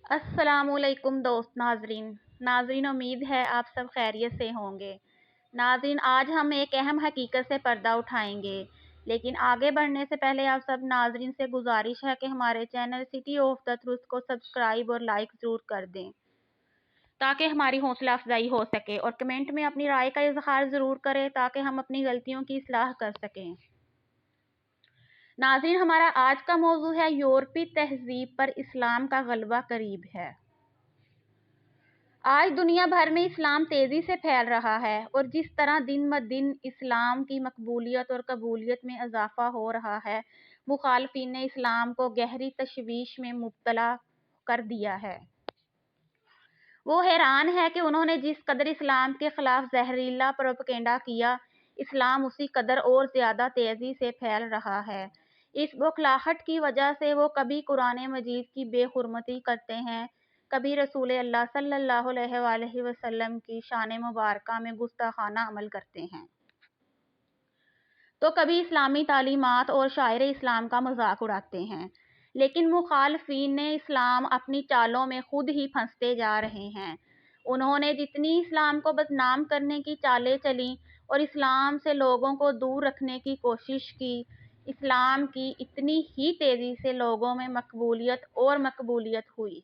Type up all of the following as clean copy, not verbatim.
السلام علیکم ناظرین امید ہے آپ سب خیریت سے ہوں گے۔ ناظرین آج ہم ایک اہم حقیقت سے پردہ اٹھائیں گے، لیکن آگے بڑھنے سے پہلے آپ سب ناظرین سے گزارش ہے کہ ہمارے channel city of the truth کو سبسکرائب اور لائک ضرور کر دیں تاکہ ہماری حوصلہ افزائی ہو سکے، اور کمنٹ میں اپنی رائے کا اظہار ضرور کریں تاکہ ہم اپنی غلطیوں کی اصلاح کر سکیں۔ ناظرین ہمارا آج کا موضوع ہے یورپی تہذیب پر اسلام کا غلبہ قریب ہے۔ آج دنیا بھر میں اسلام تیزی سے پھیل رہا ہے، اور جس طرح دن بدن اسلام کی مقبولیت اور قبولیت میں اضافہ ہو رہا ہے، مخالفین نے اسلام کو گہری تشویش میں مبتلا کر دیا ہے۔ وہ حیران ہے کہ انہوں نے جس قدر اسلام کے خلاف زہریلا پروپیگنڈا کیا، اسلام اسی قدر اور زیادہ تیزی سے پھیل رہا ہے۔ اس بوکھلاہٹ کی وجہ سے وہ کبھی قرآن مجید کی بے حرمتی کرتے ہیں، کبھی رسول اللہ صلی اللہ علیہ وآلہ وسلم کی شان مبارکہ میں گستاخانہ عمل کرتے ہیں، تو کبھی اسلامی تعلیمات اور شاعر اسلام کا مذاق اڑاتے ہیں۔ لیکن مخالفین نے اسلام اپنی چالوں میں خود ہی پھنستے جا رہے ہیں۔ انہوں نے جتنی اسلام کو بدنام کرنے کی چالیں چلیں اور اسلام سے لوگوں کو دور رکھنے کی کوشش کی، اسلام کی اتنی ہی تیزی سے لوگوں میں مقبولیت ہوئی،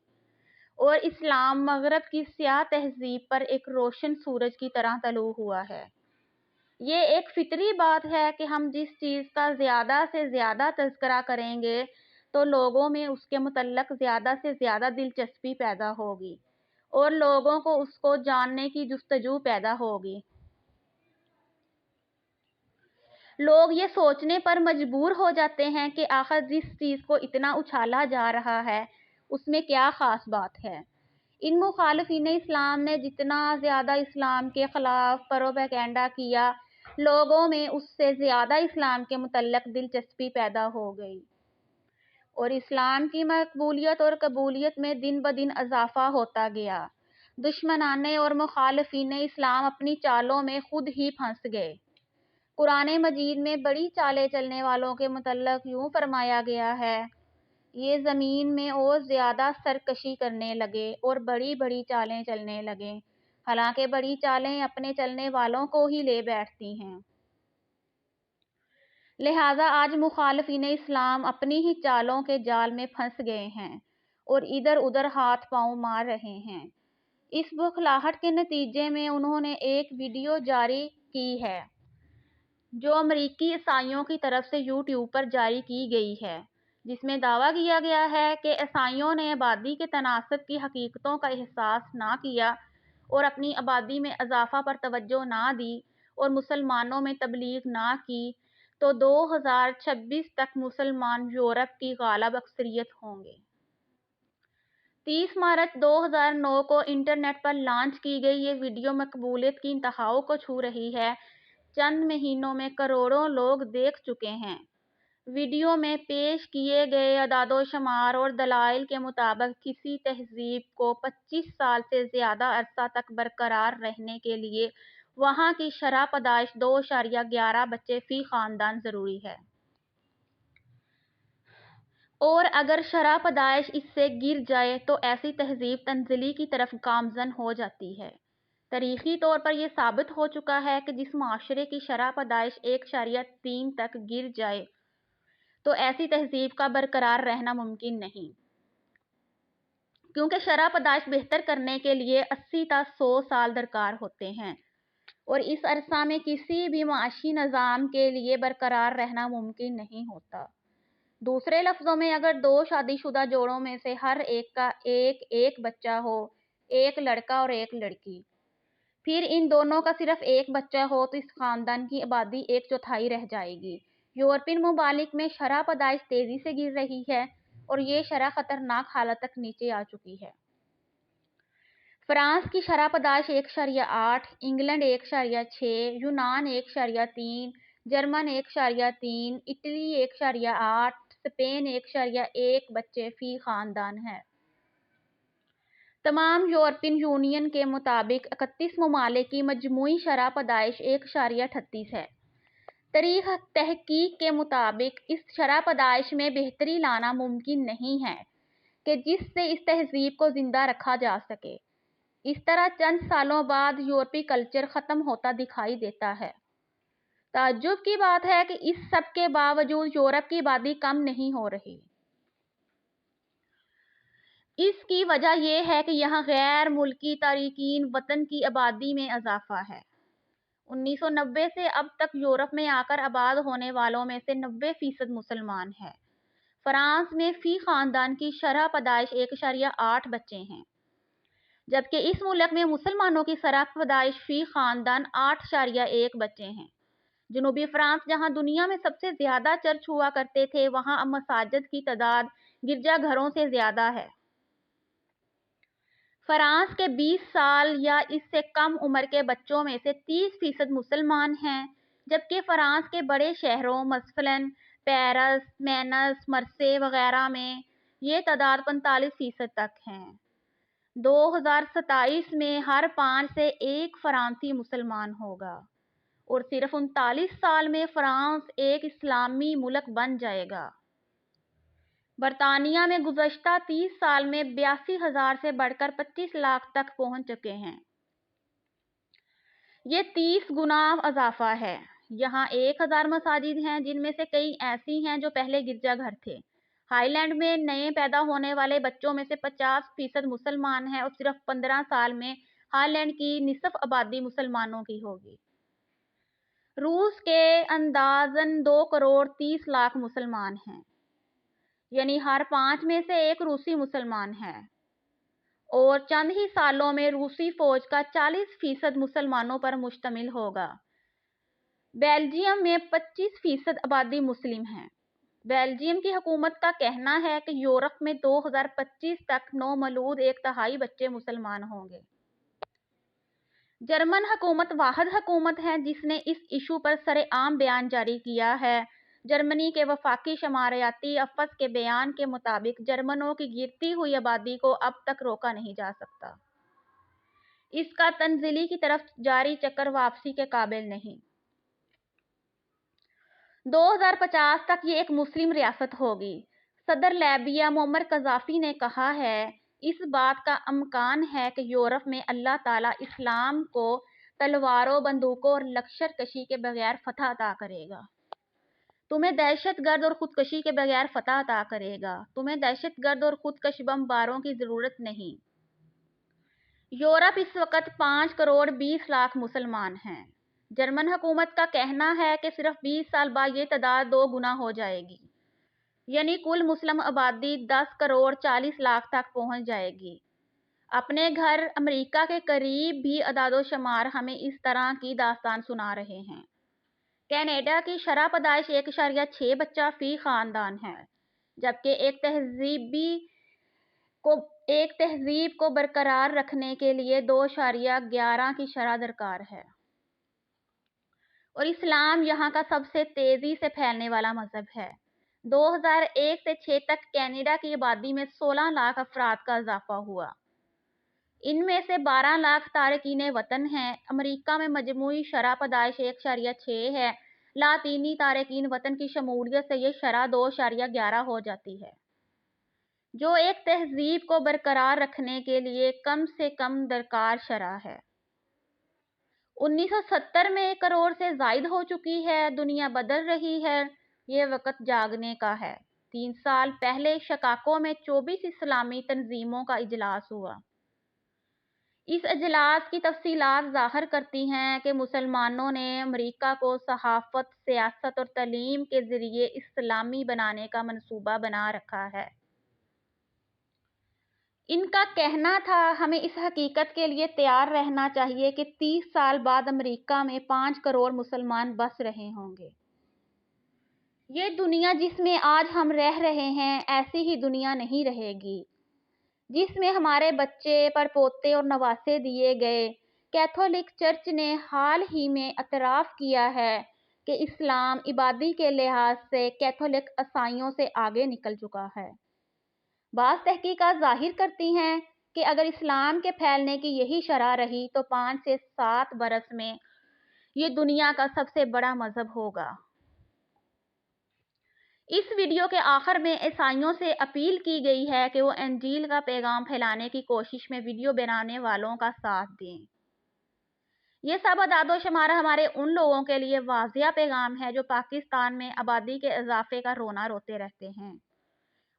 اور اسلام مغرب کی سیاہ تہذیب پر ایک روشن سورج کی طرح طلوع ہوا ہے۔ یہ ایک فطری بات ہے کہ ہم جس چیز کا زیادہ سے زیادہ تذکرہ کریں گے تو لوگوں میں اس کے متعلق زیادہ سے زیادہ دلچسپی پیدا ہوگی، اور لوگوں کو اس کو جاننے کی جستجو پیدا ہوگی۔ لوگ یہ سوچنے پر مجبور ہو جاتے ہیں کہ آخر جس چیز کو اتنا اچھالا جا رہا ہے اس میں کیا خاص بات ہے۔ ان مخالفین اسلام نے جتنا زیادہ اسلام کے خلاف پروپیگنڈا کیا، لوگوں میں اس سے زیادہ اسلام کے متعلق دلچسپی پیدا ہو گئی، اور اسلام کی مقبولیت اور قبولیت میں دن بدن اضافہ ہوتا گیا۔ دشمنان اور مخالفین اسلام اپنی چالوں میں خود ہی پھنس گئے۔ قرآن مجید میں بڑی چالیں چلنے والوں کے متعلق یوں فرمایا گیا ہے، یہ زمین میں اور زیادہ سرکشی کرنے لگے اور بڑی بڑی چالیں چلنے لگے، حالانکہ بڑی چالیں اپنے چلنے والوں کو ہی لے بیٹھتی ہیں۔ لہٰذا آج مخالفین اسلام اپنی ہی چالوں کے جال میں پھنس گئے ہیں اور ادھر ادھر ہاتھ پاؤں مار رہے ہیں۔ اس بوکھلاہٹ کے نتیجے میں انہوں نے ایک ویڈیو جاری کی ہے جو امریکی عیسائیوں کی طرف سے یوٹیوب پر جاری کی گئی ہے، جس میں دعویٰ کیا گیا ہے کہ عیسائیوں نے آبادی کے تناسب کی حقیقتوں کا احساس نہ کیا اور اپنی آبادی میں اضافہ پر توجہ نہ دی اور مسلمانوں میں تبلیغ نہ کی، تو 2026 تک مسلمان یورپ کی غالب اکثریت ہوں گے۔ 30 مارچ 2009 کو انٹرنیٹ پر لانچ کی گئی یہ ویڈیو مقبولیت کی انتہاؤں کو چھو رہی ہے۔ چند مہینوں میں کروڑوں لوگ دیکھ چکے ہیں۔ ویڈیو میں پیش کیے گئے اعداد و شمار اور دلائل کے مطابق کسی تہذیب کو 25 سال سے زیادہ عرصہ تک برقرار رہنے کے لیے وہاں کی شرح پیدائش 2.11 بچے فی خاندان ضروری ہے، اور اگر شرح پیدائش اس سے گر جائے تو ایسی تہذیب تنزلی کی طرف گامزن ہو جاتی ہے۔ تاریخی طور پر یہ ثابت ہو چکا ہے کہ جس معاشرے کی شرح پیدائش 1.3 تک گر جائے تو ایسی تہذیب کا برقرار رہنا ممکن نہیں، کیونکہ شرح پیدائش بہتر کرنے کے لیے 80 تا 100 سال درکار ہوتے ہیں، اور اس عرصہ میں کسی بھی معاشی نظام کے لیے برقرار رہنا ممکن نہیں ہوتا۔ دوسرے لفظوں میں، اگر دو شادی شدہ جوڑوں میں سے ہر ایک کا ایک بچہ ہو، ایک لڑکا اور ایک لڑکی، پھر ان دونوں کا صرف ایک بچہ ہو تو اس خاندان کی آبادی 1/4 رہ جائے گی۔ یورپین ممالک میں شرح پیدائش تیزی سے گر رہی ہے اور یہ شرح خطرناک حالت تک نیچے آ چکی ہے۔ فرانس کی شرح پیدائش 1.8، انگلینڈ 1.6، یونان 1.3، جرمن 1.3، اٹلی 1.8، اسپین 1.1 بچے فی خاندان ہے۔ تمام یورپین یونین کے مطابق 31 ممالک کی مجموعی شرح پیدائش 1.38 ہے۔ تحقیق کے مطابق اس شرح پیدائش میں بہتری لانا ممکن نہیں ہے، کہ جس سے اس تہذیب کو زندہ رکھا جا سکے۔ اس طرح چند سالوں بعد یورپی کلچر ختم ہوتا دکھائی دیتا ہے۔ تعجب کی بات ہے کہ اس سب کے باوجود یورپ کی آبادی کم نہیں ہو رہی۔ اس کی وجہ یہ ہے کہ یہاں غیر ملکی تارکین وطن کی آبادی میں اضافہ ہے۔ 1990 سے اب تک یورپ میں آ کر آباد ہونے والوں میں سے 90% مسلمان ہیں۔ فرانس میں فی خاندان کی شرح پیدائش 1.8 بچے ہیں، جبکہ اس ملک میں مسلمانوں کی شرح پیدائش فی خاندان 8.1 بچے ہیں۔ جنوبی فرانس، جہاں دنیا میں سب سے زیادہ چرچ ہوا کرتے تھے، وہاں اب مساجد کی تعداد گرجا گھروں سے زیادہ ہے۔ فرانس کے 20 سال یا اس سے کم عمر کے بچوں میں سے 30% مسلمان ہیں، جبکہ فرانس کے بڑے شہروں مثلاً پیرس، مینس، مرسے وغیرہ میں یہ تعداد 45% تک ہے۔ 2027 میں ہر 5 سے 1 فرانسیسی مسلمان ہوگا اور صرف 39 سال میں فرانس ایک اسلامی ملک بن جائے گا۔ برطانیہ میں گزشتہ 30 سال میں 82,000 سے بڑھ کر 25 لاکھ تک پہنچ چکے ہیں۔ یہ 30 گنا اضافہ ہے۔ یہاں 1,000 مساجد ہیں، جن میں سے کئی ایسی ہیں جو پہلے گرجا گھر تھے۔ ہائی لینڈ میں نئے پیدا ہونے والے بچوں میں سے 50% مسلمان ہیں اور صرف 15 سال میں ہائی لینڈ کی نصف آبادی مسلمانوں کی ہوگی۔ روس کے اندازاً 2.30 کروڑ مسلمان ہیں، یعنی ہر 5 میں سے 1 روسی مسلمان ہے، اور چند ہی سالوں میں روسی فوج کا 40% مسلمانوں پر مشتمل ہوگا۔ بیلجیم میں 25% آبادی مسلم ہے۔ بیلجیم کی حکومت کا کہنا ہے کہ یورپ میں 2025 تک نومولود 1/3 بچے مسلمان ہوں گے۔ جرمن حکومت واحد حکومت ہے جس نے اس ایشو پر سرعام بیان جاری کیا ہے۔ جرمنی کے وفاقی شماریاتی افس کے بیان کے مطابق جرمنوں کی گرتی ہوئی آبادی کو اب تک روکا نہیں جا سکتا۔ اس کا تنزلی کی طرف جاری چکر واپسی کے قابل نہیں۔ 2050 تک یہ ایک مسلم ریاست ہوگی۔ صدر لیبیا معمر قذافی نے کہا ہے، اس بات کا امکان ہے کہ یورپ میں اللہ تعالیٰ اسلام کو تلواروں، بندوقوں اور لشکر کشی کے بغیر فتح عطا کرے گا۔ تمہیں دہشت گرد اور خودکشی کے بغیر فتح عطا کرے گا۔ تمہیں دہشت گرد اور خودکش بمباروں کی ضرورت نہیں۔ یورپ اس وقت 5.20 کروڑ مسلمان ہیں۔ جرمن حکومت کا کہنا ہے کہ صرف 20 سال بعد یہ تعداد 2 گنا ہو جائے گی، یعنی کل مسلم آبادی 10.40 کروڑ تک پہنچ جائے گی۔ اپنے گھر امریکہ کے قریب بھی اعداد و شمار ہمیں اس طرح کی داستان سنا رہے ہیں۔ کینیڈا کی شرح پیدائش 1.6 بچہ فی خاندان ہے، جبکہ ایک تہذیب کو برقرار رکھنے کے لیے 2.11 کی شرح درکار ہے، اور اسلام یہاں کا سب سے تیزی سے پھیلنے والا مذہب ہے۔ 2001 سے 6 تک کینیڈا کی آبادی میں 16 لاکھ افراد کا اضافہ ہوا۔ ان میں سے 12 لاکھ تارکین وطن ہیں۔ امریکہ میں مجموعی شرح پیدائش 1.6 ہے۔ لاطینی تارکین وطن کی شمولیت سے یہ شرح 2.11 ہو جاتی ہے، جو ایک تہذیب کو برقرار رکھنے کے لیے کم سے کم درکار شرح ہے۔ 1970 میں 1 کروڑ سے زائد ہو چکی ہے۔ دنیا بدل رہی ہے، یہ وقت جاگنے کا ہے۔ 3 سال پہلے شکاگو میں 24 اسلامی تنظیموں کا اجلاس ہوا۔ اس اجلاس کی تفصیلات ظاہر کرتی ہیں کہ مسلمانوں نے امریکہ کو صحافت، سیاست اور تعلیم کے ذریعے اسلامی بنانے کا منصوبہ بنا رکھا ہے۔ ان کا کہنا تھا، ہمیں اس حقیقت کے لیے تیار رہنا چاہیے کہ 30 سال بعد امریکہ میں 5 کروڑ مسلمان بس رہے ہوں گے۔ یہ دنیا جس میں آج ہم رہ رہے ہیں، ایسی ہی دنیا نہیں رہے گی جس میں ہمارے بچے، پڑپوتے اور نواسے دیے گئے۔ کیتھولک چرچ نے حال ہی میں اعتراف کیا ہے کہ اسلام آبادی کے لحاظ سے کیتھولک عیسائیوں سے آگے نکل چکا ہے۔ بعض تحقیقات ظاہر کرتی ہیں کہ اگر اسلام کے پھیلنے کی یہی شرح رہی تو 5 سے 7 برس میں یہ دنیا کا سب سے بڑا مذہب ہوگا۔ اس ویڈیو کے آخر میں عیسائیوں سے اپیل کی گئی ہے کہ وہ انجیل کا پیغام پھیلانے کی کوشش میں ویڈیو بنانے والوں کا ساتھ دیں۔ یہ سب اعداد و شمار ہمارے ان لوگوں کے لیے واضح پیغام ہے جو پاکستان میں آبادی کے اضافے کا رونا روتے رہتے ہیں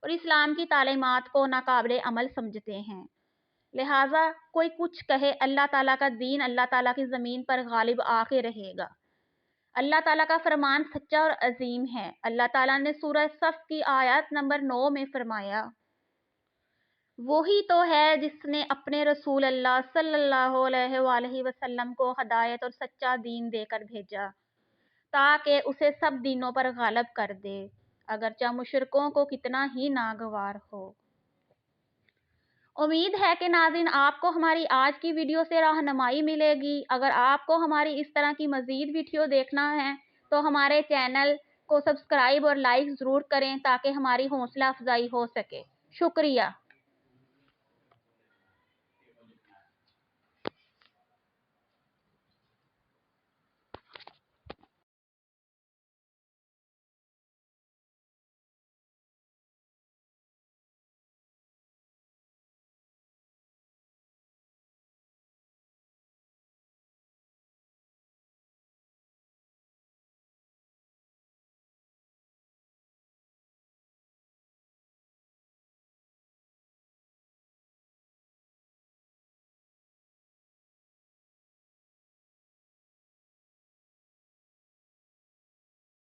اور اسلام کی تعلیمات کو ناقابل عمل سمجھتے ہیں۔ لہٰذا کوئی کچھ کہے، اللہ تعالیٰ کا دین اللہ تعالیٰ کی زمین پر غالب آ کے رہے گا۔ اللہ تعالیٰ کا فرمان سچا اور عظیم ہے۔ اللہ تعالیٰ نے سورہ صف کی آیت نمبر 9 میں فرمایا، وہی تو ہے جس نے اپنے رسول اللہ صلی اللہ علیہ وآلہ وسلم کو ہدایت اور سچا دین دے کر بھیجا تاکہ اسے سب دینوں پر غالب کر دے، اگرچہ مشرکوں کو کتنا ہی ناگوار ہو۔ امید ہے کہ ناظرین آپ کو ہماری آج کی ویڈیو سے رہنمائی ملے گی۔ اگر آپ کو ہماری اس طرح کی مزید ویڈیو دیکھنا ہے تو ہمارے چینل کو سبسکرائب اور لائک ضرور کریں تاکہ ہماری حوصلہ افزائی ہو سکے۔ شکریہ۔